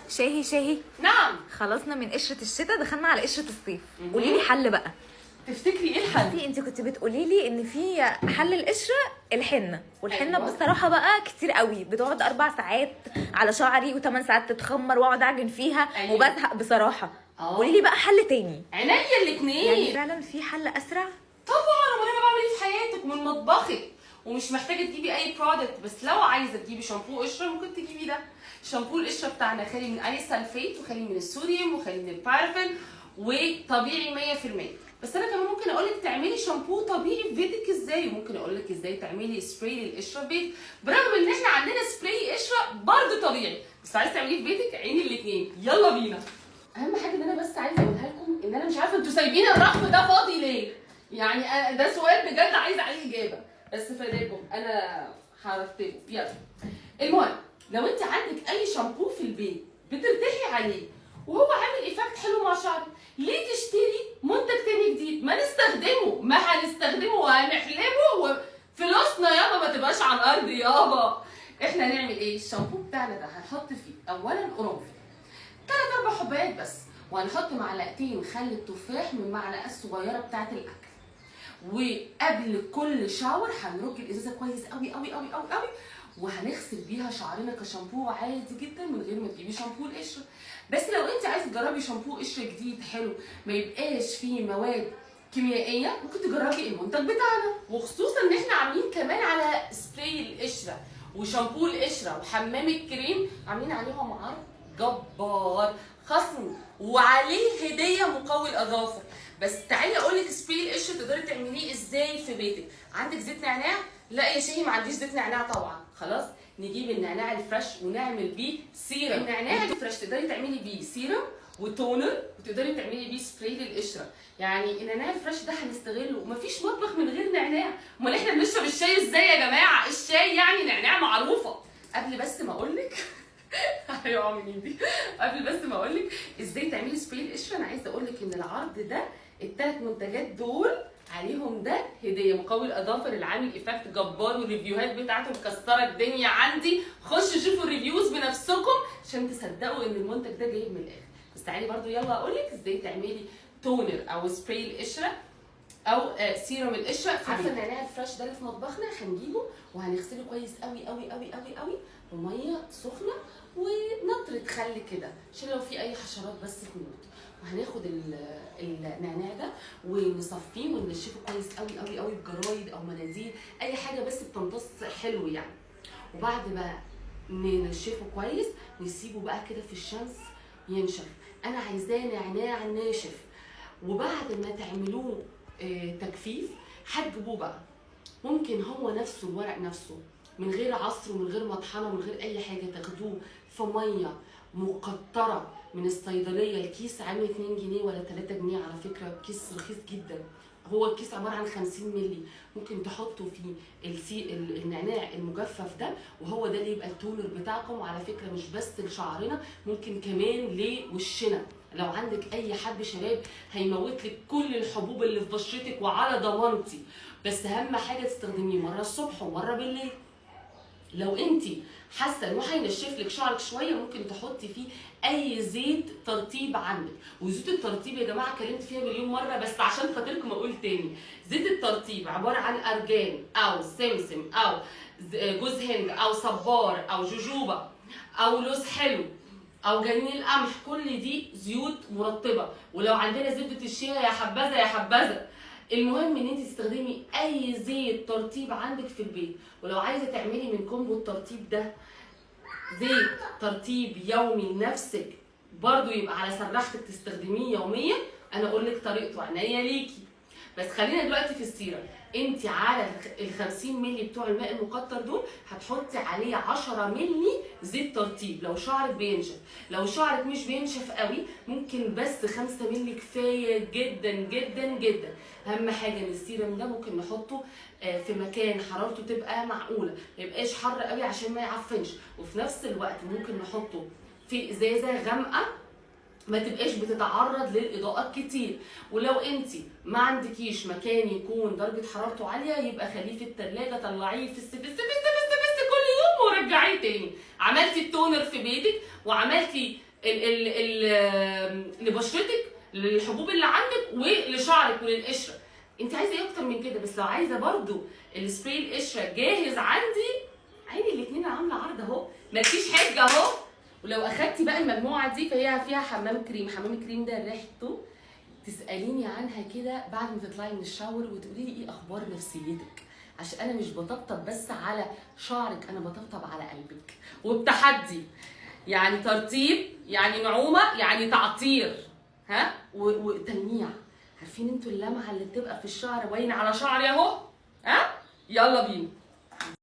شاهي نعم. خلصنا من قشره الشتاء، دخلنا على قشره الصيف. قولي لي حل بقى. تفتكري ايه الحل؟ انت كنت بتقولي لي ان في حل القشره الحنه، والحنه أيوة. بصراحه بقى كتير قوي، بتقعد 4 ساعات على شعري و8 ساعات تتخمر واقعد اعجن فيها. أيوة. وبزهق بصراحه. قولي لي بقى حل تاني. عينيا الاثنين. يعني فعلا في حل اسرع؟ طبعا. امال انا بعمل ايه في حياتك ومن مطبخك، ومش محتاجه تجيبي اي برودكت. بس لو عايزه تجيبي شامبو قشره ممكن تجيبي ده. شامبو القشره بتاعنا خالي من اي سلفيت، وخالي من الصوديوم، وخالي من البارافين، وطبيعي 100%. بس انا كمان ممكن اقول لك تعملي شامبو طبيعي في بيتك ازاي، وممكن اقول لك ازاي تعملي سبراي للقشره في بيتك، برغم ان احنا عندنا سبراي قشره برضه طبيعي. بس عايزه تعمليه في بيتك عيني الاثنين. يلا بينا. اهم حاجه ان انا بس عايزه اقولها لكم ان انا مش عارفه انتوا سايبين الرف ده فاضي ليه. يعني ده سؤال بجد عايزه عليه اجابه، بس فداكم انا هرتبه. يلا. المهم، لو انت عندك اي شامبو في البيت بترتاحي عليه وهو عامل ايفكت حلو مع شعرك، ليه تشتري منتج تاني جديد؟ ما نستخدمه، ما هنستخدمه وهنحلبه وفلوسنا يابا ما تبقاش على الارض يابا. احنا هنعمل ايه؟ الشامبو بتاعنا ده هنحط فيه اولا قرنفل 3-4 حبات بس، وهنحط معلقتين خل التفاح من المعلقه الصغيره بتاعه الاكل. وقبل كل شاور هنرج الازازه كويس قوي قوي قوي قوي قوي، وهنغسل بيها شعرنا كشامبو عادي جدا من غير ما تجيبي شامبو القشره. بس لو انت عايزه تجربي شامبو قشره جديد حلو ما يبقاش فيه مواد كيميائيه، ممكن تجربي المنتج بتاعنا. وخصوصا ان احنا عاملين كمان على سبراي القشره وشامبو القشره وحمام الكريم، عاملين عليهم عرض جبار، خصم وعليه هديه مقوي الاظافر. بس تعالي اقول لك سبراي القشره تقدري تعمليه ازاي في بيتك. عندك زيت نعناع؟ لا يا شيخي ما عنديش زيت نعناع طبعا. خلاص نجيب النعناع الفريش ونعمل بيه سيرم. النعناع الفريش تقدري تعملي بيه سيرم وتونر، وتقدري تعملي بيه سبراي للقشره. يعني النعناع الفريش ده هنستغله، مفيش مطبخ من غير نعناع. امال احنا بنشرب الشاي ازاي يا جماعه؟ الشاي يعني نعناع معروفه. قبل بس ما اقول لك هيقع من ايدي. قبل بس ما اقول لك ازاي تعملي سبراي القشره، انا عايزه اقول لك ان العرض ده الثلاث منتجات دول عليهم ده هديه مقوي الاظافر اللي عامل ايفكت جبار، والريفيوهات بتاعته مكسره الدنيا عندي. خشوا شوفوا الريفيوز بنفسكم عشان تصدقوا ان المنتج ده جاي من الاخر. بس تعالي برضو يلا اقول لك ازاي تعملي تونر او سبراي القشره او سيروم القشره. عارفه النعناع الفريش ده اللي في مطبخنا هنجيبه وهنغسله كويس قوي قوي قوي قوي قوي بميه سخنه ونطره خل كده عشان لو في اي حشرات بس تموت. وهناخد النعناع ده ونصفيه وننشفه كويس قوي قوي قوي بجرايد او مناديل، اي حاجه بس بتمتص حلو يعني. وبعد ما ننشفه كويس نسيبه بقى كده في الشمس ينشف. انا عايزاه نعناع ناشف. وبعد ما تعملوه تجفيف هتجيبوه بقى، ممكن هو نفسه الورق نفسه من غير عصر ومن غير مطحنه ومن غير اي حاجه، تاخدوه في ميه مقطره من الصيدليه. الكيس عامل 2 جنيه ولا 3 جنيه على فكره، كيس رخيص جدا. هو الكيس عباره عن 50 مللي، ممكن تحطوا فيه النعناع المجفف ده، وهو ده اللي يبقى التونر بتاعكم. وعلى فكره مش بس لشعرنا، ممكن كمان لوشنا. لو عندك اي حب شباب هيموت لك كل الحبوب اللي في بشرتك وعلى ضمانتي. بس اهم حاجه تستخدميه مره الصبح ومره بالليل. لو انت حاسه انه هينشف لك شعرك شويه ممكن تحطي فيه اي زيت ترطيب عندك. وزيوت الترطيب يا جماعه اتكلمت فيها مليون مره، بس عشان خاطركم اقول تاني. زيت الترطيب عباره عن ارجان او سمسم او جوز هند او صبار او جوجوبا او لوز حلو او جنين القمح، كل دي زيوت مرطبه. ولو عندنا زبده الشيا يا حبذا يا حبذا. المهم ان انت تستخدمي اي زيت ترطيب عندك في البيت. ولو عايزه تعملي من كومبو الترطيب ده زيت ترطيب يومي لنفسك برضو يبقى على سراحتك تستخدميه يوميا، انا اقول لك طريقته عينيا ليكي. بس خلينا دلوقتي في السيرم. انت على ال 50 مللي بتوع الماء المقطر دول هتحطي عليه 10 مللي زيت ترطيب لو شعرك بينشف. لو شعرك مش بينشف قوي ممكن بس 5 مللي كفايه جدا جدا جدا. اهم حاجه ان السيرم ده ممكن نحطه في مكان حرارته تبقى معقوله، ما يبقاش حر قوي عشان ما يعفنش. وفي نفس الوقت ممكن نحطه في ازازه غامقه ما تبقاش بتتعرض للاضاءات كتير. ولو انت ما عندكيش مكان يكون درجه حرارته عاليه يبقى خليه في الثلاجه، طلعيه في كل يوم ورجعيه تاني. عملتي التونر في بيتك وعملتي لبشرتك، للحبوب اللي عندك، ولشعرك وللقشره. انت عايزه ايه اكتر من كده؟ بس لو عايزه برضو السبراي القشره جاهز عندي، عيني الاثنين عامله عرض اهو، مفيش حجه اهو. ولو اخدتي بقى المجموعه دي فهي فيها حمام كريم. حمام الكريم ده ريحته تساليني عنها كده بعد ما تطلعي من الشاور وتقولي لي ايه اخبار نفسيتك، عشان انا مش بطبطب بس على شعرك، انا بطبطب على قلبك. وبتحدي، يعني ترطيب، يعني نعومه، يعني تعطير، ها، وتلميع. عارفين انتوا اللمعه اللي بتبقى في الشعر باينه على شعري اهو؟ ها، يلا بينا.